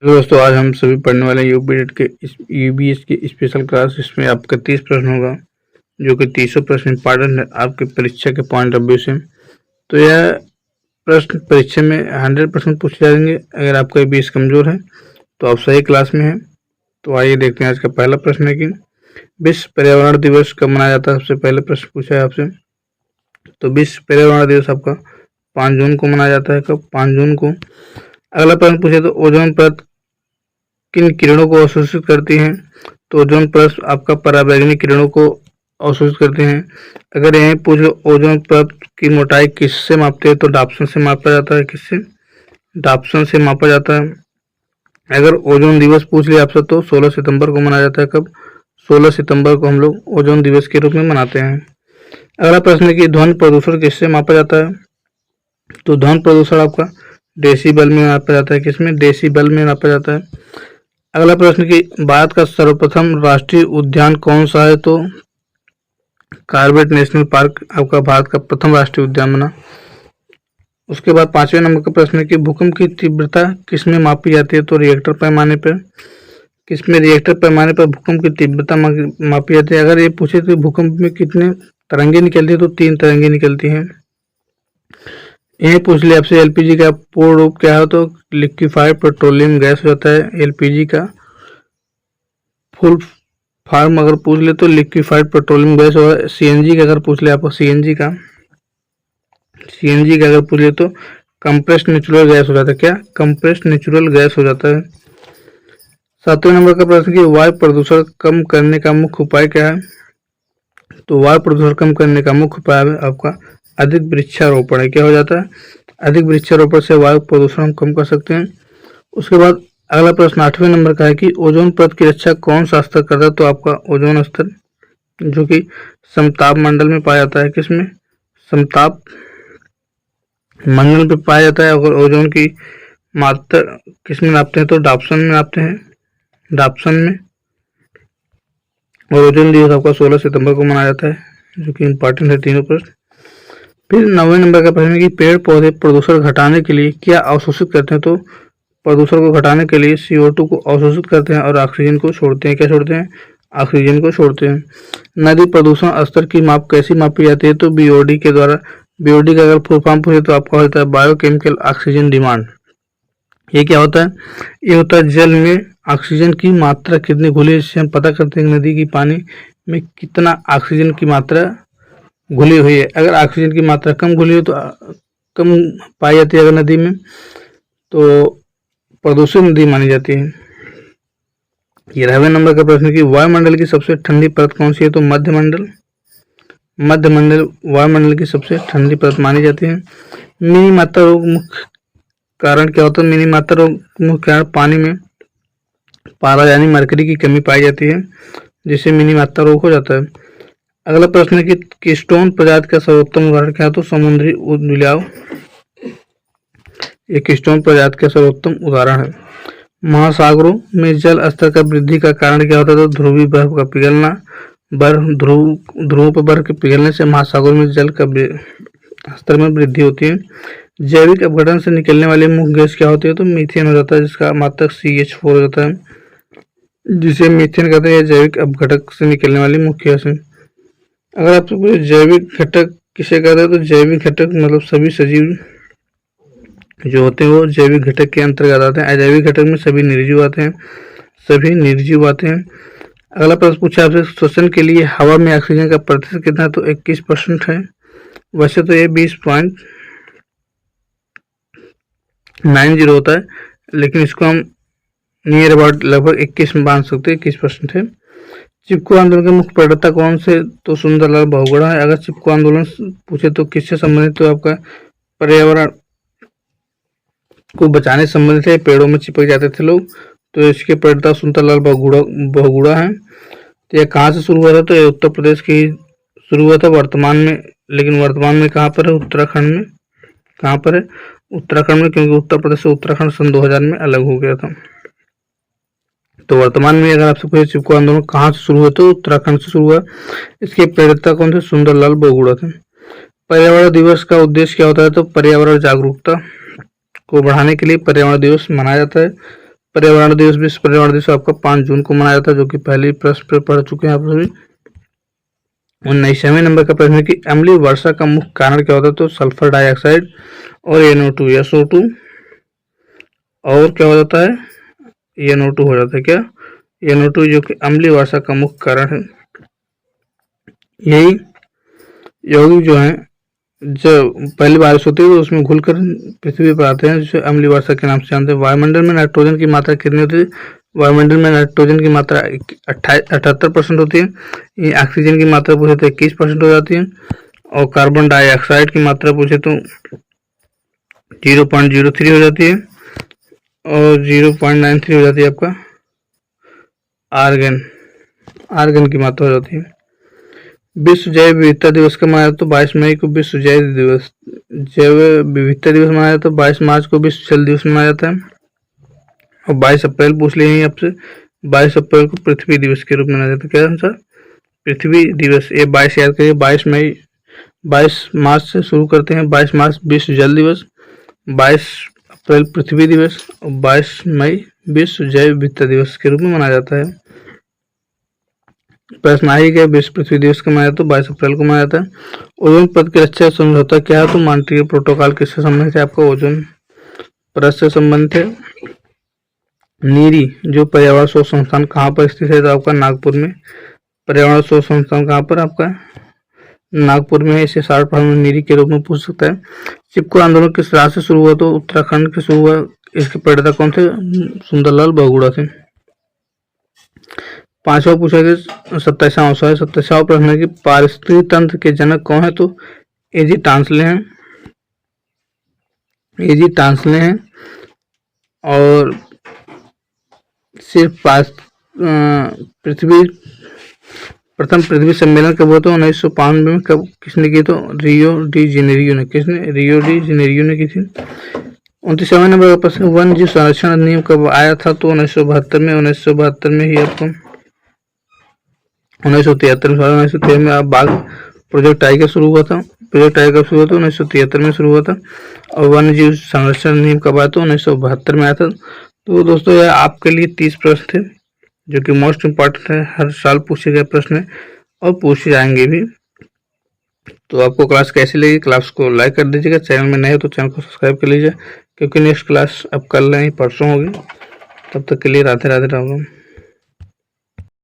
Hello दोस्तों, आज हम सभी पढ़ने वाले हैं यूपीटेट के यूबीएस की स्पेशल क्लास। इसमें आपका 30 प्रश्न होगा, जो कि 30 प्रश्न इंपॉर्टेंट है आपके परीक्षा के पॉइंट ऑफ व्यू से। तो यह प्रश्न परीक्षा में 100% पूछे जाएंगे। अगर आपका यूबीएस कमजोर है तो आप सही क्लास में हैं। तो आइए देखते हैं। आज का पहला प्रश्न है कि विश्व पर्यावरण दिवस कब मनाया जाता है। सबसे पहले प्रश्न पूछा है आपसे। तो विश्व पर्यावरण दिवस आपका 5 जून को मनाया जाता है। कब? 5 जून को। अगला प्रश्न पूछे तो ओजोन परत किन किरणों को अवशोषित करती हैं। तो ओजोन परत आपका पराबैंगनी किरणों को अवशोषित करते हैं। अगर यही पूछ लो ओजोन परत की मोटाई किससे मापते हैं, तो डाप्सन से मापा जाता है। किससे? डाप्सन से मापा जाता है। अगर ओजोन दिवस पूछ लिया आपसे तो 16 सितंबर को मनाया जाता है। कब? 16 सितंबर को हम लोग ओजोन दिवस के रूप में मनाते हैं। अगला प्रश्न है कि ध्वनि प्रदूषण किससे मापा जाता है। तो ध्वनि प्रदूषण आपका डेसीबल में मापा जाता है। किसमें? डेसीबल में मापा जाता है। अगला प्रश्न कि भारत का सर्वप्रथम राष्ट्रीय उद्यान कौन सा है। तो कॉर्बेट नेशनल पार्क आपका भारत का प्रथम राष्ट्रीय उद्यान बना। उसके बाद 5वें नंबर का प्रश्न है कि भूकंप की तीव्रता किसमें मापी जाती है। तो रिएक्टर पैमाने पर। किसमें? रिएक्टर पैमाने पर भूकंप की तीव्रता मापी जाती है। अगर ये पूछे तो भूकंप में कितने तरंगे निकलती है, तो 3 तरंगे निकलती हैं। यही पूछ लिया आपसे एलपीजी का पूर्ण रूप क्या है। तो लिक्विफाइड पेट्रोलियम गैस हो जाता है एलपीजी का। फुल फॉर्म अगर पूछ ले तो लिक्विफाइड पेट्रोलियम गैस होगा। सीएनजी का अगर पूछ ले आपको सीएनजी का अगर पूछ ले तो कंप्रेस्ड नेचुरल गैस हो जाता है। क्या? कंप्रेस्ड नेचुरल गैस हो जाता है। 7वें नंबर का प्रश्न कि वायु प्रदूषण कम करने का मुख्य उपाय क्या है। तो वायु प्रदूषण कम करने का मुख्य उपाय आपका अधिक वृक्षारोपण है। क्या हो जाता है? अधिक वृक्षारोपण से वायु प्रदूषण हम कम कर सकते हैं। उसके बाद अगला प्रश्न 8वें नंबर का है कि ओजोन परत की रक्षा कौन सा स्तर करता है। तो आपका ओजोन स्तर, जो कि समताप मंडल में पाया जाता है। किसमें? समताप मंडल में पाया जाता है। और ओजोन की मात्रा किसमें नापते हैं। तो डाप्सन में नापते हैं। डाप्सन में। और ओजोन दिवस आपका 16 सितंबर को मनाया जाता है, जो कि इम्पोर्टेंट है तीनों प्रश्न। फिर 9वें नंबर का प्रश्न है कि पेड़ पौधे प्रदूषण घटाने के लिए क्या अवशोषित करते हैं। तो प्रदूषण को घटाने के लिए CO2 को अवशोषित करते हैं और ऑक्सीजन को छोड़ते हैं। क्या छोड़ते हैं? ऑक्सीजन को छोड़ते हैं। नदी प्रदूषण स्तर की माप कैसी मापी जाती है। तो बीओडी के द्वारा। बीओडी का अगर फुल फॉर्म पूछे तो आपका होता है बायोकेमिकल ऑक्सीजन डिमांड। ये क्या होता है? ये होता है जल में ऑक्सीजन की मात्रा कितनी घुली है, इससे हम पता करते हैं नदी की पानी में कितना ऑक्सीजन की मात्रा घुली हुई है। अगर ऑक्सीजन की मात्रा कम घुली हो तो कम पाई जाती है अगर नदी में, तो प्रदूषित नदी मानी जाती है। 11वें नंबर का प्रश्न कि वायुमंडल की सबसे ठंडी परत कौन सी है। तो मध्यमंडल वायुमंडल की सबसे ठंडी परत मानी जाती है। मिनी मात्रा रोग मुख्य कारण क्या होता है। मिनी मात्रा रोग मुख्य कारण पानी में पारा यानी मरकरी की कमी पाई जाती है, जिससे मिनी मात्रा रोग हो जाता है। अगला प्रश्न है कि कीस्टोन प्रजाति का सर्वोत्तम उदाहरण क्या है। तो समुद्री उदबिलाव ये कीस्टोन प्रजाति का सर्वोत्तम उदाहरण है। महासागरों में जल स्तर का वृद्धि का कारण क्या होता है। तो ध्रुवीय बर्फ का पिघलना। ध्रुवों पर बर्फ के पिघलने से महासागरों में जल का स्तर में वृद्धि होती है। जैविक अपघटन से निकलने वाली मुख्य गैस क्या होती है। तो मीथेन हो जाता है, जिसका मात्रक CH4 हो जाता है, जिसे मीथेन कहते हैं। जैविक अपघटक से निकलने वाली मुख्य गैस है। अगर आपसे पूछे जैविक घटक किसे कहते हैं, तो जैविक घटक मतलब सभी सजीव जो होते हैं वो जैविक घटक के अंतर्गत आते हैं। अजैविक घटक में सभी निर्जीव आते हैं। अगला प्रश्न पूछा आपसे श्वसन के लिए हवा में ऑक्सीजन का प्रतिशत कितना है। तो 21% है। वैसे तो ये 20.90 होता है, लेकिन इसको हम नियर अबाउट लगभग 21 में बांध सकते हैं। 21% है। चिपको आंदोलन के मुख्य प्रणेता कौन से। तो सुंदरलाल बहुगुणा है। अगर चिपको आंदोलन पूछे तो किससे संबंधित। तो आपका पर्यावरण को बचाने संबंधित है। पेड़ों में चिपक जाते थे लोग, तो इसके प्रणेता सुंदरलाल बहुगुणा है। तो यह कहाँ से शुरू हुआ था। तो यह उत्तर प्रदेश की शुरू हुआ था वर्तमान में, लेकिन वर्तमान में कहाँ पर है। उत्तराखंड में। कहाँ पर है? उत्तराखंड में, क्योंकि उत्तर प्रदेश से उत्तराखंड सन 2000 में अलग हो गया था। तो वर्तमान में अगर आपसे पूछे चिपको आंदोलन कहाँ से शुरू हुआ, तो उत्तराखंड से शुरू हुआ। इसके प्रणेता कौन थे। सुंदरलाल बहुगुणा थे। पर्यावरण दिवस का उद्देश्य क्या होता है। तो पर्यावरण जागरूकता को बढ़ाने के लिए पर्यावरण दिवस मनाया जाता है। पर्यावरण दिवस, विश्व पर्यावरण दिवस आपका 5 जून को मनाया जाता है, जो कि पहले प्रश्न पे पढ़ चुके हैं आप सभी। 19वें नंबर का प्रश्न है कि अम्लीय वर्षा का मुख्य कारण क्या होता है? तो सल्फर डाइऑक्साइड और NO2 SO2 और क्या हो जाता है? NO2 हो जाता है। क्या? NO2 जो कि अम्लीय वर्षा का मुख्य कारण है। यही यौगिक जो है जब पहली बारिश होती है तो उसमें घुलकर पृथ्वी पर आते हैं, जिसे अम्लीय वर्षा के नाम से जानते हैं। वायुमंडल में नाइट्रोजन की मात्रा कितनी होती है? वायुमंडल में नाइट्रोजन की मात्रा 78% होती है। ऑक्सीजन की मात्रा पूछे तो 21% हो जाती है, और कार्बन डाइऑक्साइड की मात्रा पूछे तो 0.03 हो जाती है, और 0.93 हो जाती है आपका आर्गन की मात्रा हो जाती है। विश्व जैव विविधता दिवस का मनाया तो 22 मई को विश्व जैव विविधता दिवस मनाया जाता है। 22 मार्च को विश्व जल दिवस मनाया जाता है, और 22 अप्रैल पूछ लिए हैं आपसे, 22 अप्रैल को पृथ्वी दिवस के रूप में मनाया जाता है। क्या आंसर? पृथ्वी दिवस। ये 22 याद करिए। 22 मार्च से शुरू करते हैं। 22 मार्च विश्व जल दिवस, 22 अप्रैल पृथ्वी दिवस, और 22 मई विश्व जैव विविधता दिवस के रूप में मनाया जाता है। प्रश्न आ ही गया, विश्व पृथ्वी दिवस का मनाया तो 22 अप्रैल को मनाया जाता है। ओजोन परत की रक्षा समझौता क्या है? तो मॉन्ट्रियल प्रोटोकॉल किससे संबंधित है? आपका ओजोन परत से संबंधित है। नीरी जो पर्यावरण शोध संस्थान कहाँ पर स्थित है? तो आपका नागपुर में। पर्यावरण शोध संस्थान कहाँ पर? आपका नागपुर में। इसे शॉर्ट फॉर्म में नीरी के रूप में पूछ सकता है। चिपको आंदोलन किस राज्य से शुरू हुआ? तो उत्तराखंड से शुरू हुआ। इसके प्रणेता कौन थे? सुंदरलाल बहुगुणा थे। 5वां पूछा गया 27वां प्रश्न है कि पारिस्थितिकी तंत्र के जनक कौन है? तो एजी टांसले हैं। और सिर्फ प्रथम पृथ्वी सम्मेलन कब हुआ? तो 1992 में। कब किसने की? तो रियो डी जेनेरियो ने की थी। 29वां नंबर का प्रश्न, वन जीव संरक्षण अधिनियम कब आया था? तो 1972 में। 1972 में ही आपको 1973 में आप बाघ प्रोजेक्ट टाइगर शुरू हुआ था। 1973 में शुरू हुआ था। और वन्य जीव संरक्षण अधिनियम कब आया? तो 1972 में आया था। तो दोस्तों यह आपके लिए 30 प्रश्न थे, जो कि मोस्ट इम्पॉर्टेंट है, हर साल पूछे गए प्रश्न है और पूछे जाएंगे भी। तो आपको क्लास कैसी लगी? क्लास को लाइक कर दीजिएगा। चैनल में नए हो तो चैनल को सब्सक्राइब कर लीजिए, क्योंकि नेक्स्ट क्लास अब कल नहीं परसों होगी। तब तक के लिए राधे राधे राम।